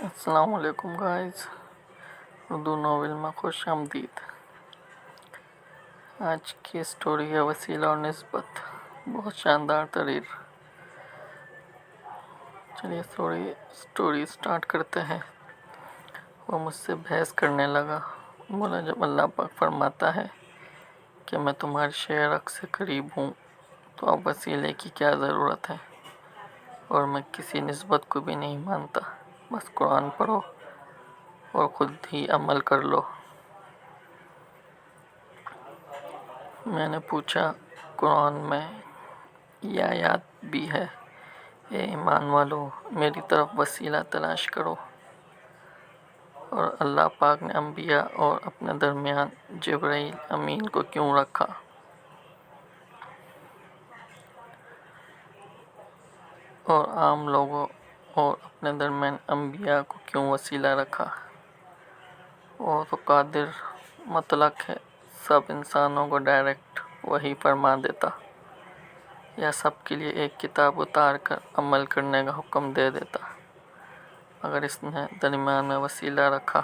السلام علیکم guys, Urdu novel میں خوش آمدید۔ آج کی سٹوری ہے وسیلہ اور نسبت، بہت شاندار ترین۔ چلیے سٹوری سٹارٹ کرتے ہیں۔ وہ مجھ سے بحث کرنے لگا، بولا جب اللہ پاک فرماتا ہے کہ میں تمہارے شعر سے قریب ہوں تو اب وسیلے کی کیا ضرورت ہے؟ اور میں کسی نسبت کو بھی نہیں مانتا، بس قرآن پڑھو اور خود ہی عمل کر لو۔ میں نے پوچھا، قرآن میں یہ آیات بھی ہے، اے ایمان والو میری طرف وسیلہ تلاش کرو؟ اور اللہ پاک نے انبیاء اور اپنے درمیان جبرائیل امین کو کیوں رکھا؟ اور عام لوگوں اور اپنے درمیان انبیاء کو کیوں وسیلہ رکھا؟ وہ تو قادر مطلق ہے، سب انسانوں کو ڈائریکٹ وحی فرما دیتا، یا سب کے لیے ایک کتاب اتار کر عمل کرنے کا حکم دے دیتا، مگر اس نے درمیان میں وسیلہ رکھا۔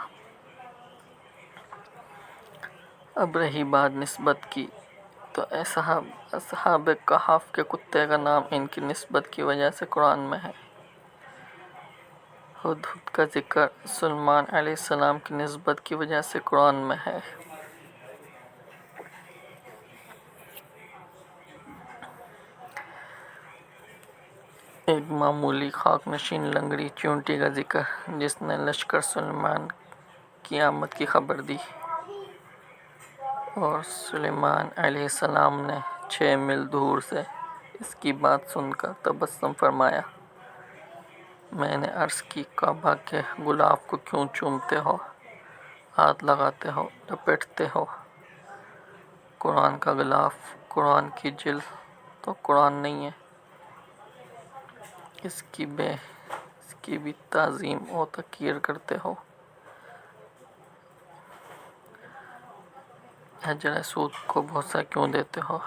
اب رہی بات نسبت کی، تو اصحاب کہف کے کتے کا نام ان کی نسبت کی وجہ سے قرآن میں ہے۔ ہدہد کا ذکر سلیمان علیہ السلام کی نسبت کی وجہ سے قرآن میں ہے۔ ایک معمولی خاک نشین لنگڑی چیونٹی کا ذکر جس نے لشکر سلیمان کی آمد کی خبر دی، اور سلیمان علیہ السلام نے 6 میل دور سے اس کی بات سن کر تبسم فرمایا۔ میں نے عرض کی، کعبہ کے غلاف کو کیوں چومتے ہو، ہاتھ لگاتے ہو، لپیٹتے ہو؟ قرآن کا غلاف، قرآن کی جلد تو قرآن نہیں ہے، اس کی بھی تعظیم و توقیر کرتے ہو۔ حجر اسود کو بوسہ کیوں دیتے ہو؟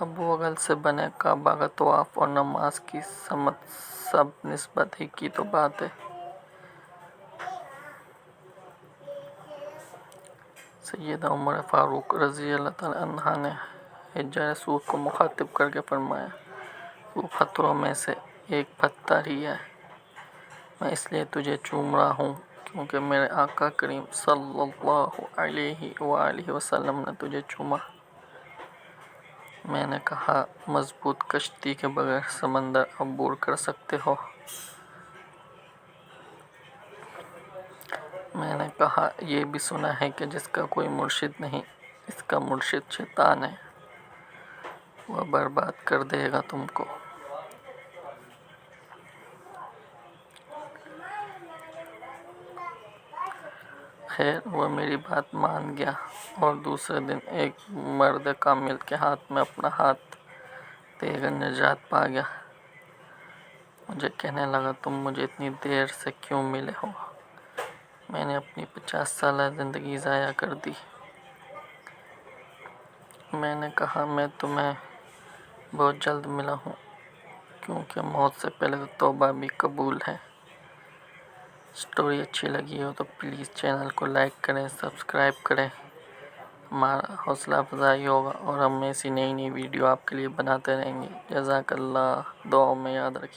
ابو اگل سے بنے کعبہ کا طواف اور نماز کی سمت سب نسبت ہی کی تو بات ہے۔ سیدہ عمر فاروق رضی اللہ عنہا نے حجر اسود کو مخاطب کر کے فرمایا، وہ پتھروں میں سے ایک پتھر ہی ہے، میں اس لیے تجھے چوم رہا ہوں کیونکہ میرے آقا کریم صلی اللہ علیہ وآلہ وسلم نے تجھے چوما۔ میں نے کہا، مضبوط کشتی کے بغیر سمندر عبور کر سکتے ہو؟ میں نے کہا، یہ بھی سنا ہے کہ جس کا کوئی مرشد نہیں، اس کا مرشد شیطان ہے، وہ برباد کر دے گا تم کو۔ خیر وہ میری بات مان گیا، اور دوسرے دن ایک مرد کامل کے ہاتھ میں اپنا ہاتھ دے کر نجات پا گیا۔ مجھے کہنے لگا، تم مجھے اتنی دیر سے کیوں ملے ہو؟ میں نے اپنی 50 سالہ زندگی ضائع کر دی۔ میں نے کہا، میں تمہیں بہت جلد ملا ہوں، کیونکہ موت سے پہلے تو توبہ بھی قبول ہے۔ سٹوری اچھی لگی ہو تو پلیز چینل کو لائک کریں، سبسکرائب کریں، ہمارا حوصلہ افزائی ہوگا، اور ہم ایسی نئی ویڈیو آپ کے لیے بناتے رہیں گے۔ جزاک اللہ، دعاؤں میں یاد رکھیں۔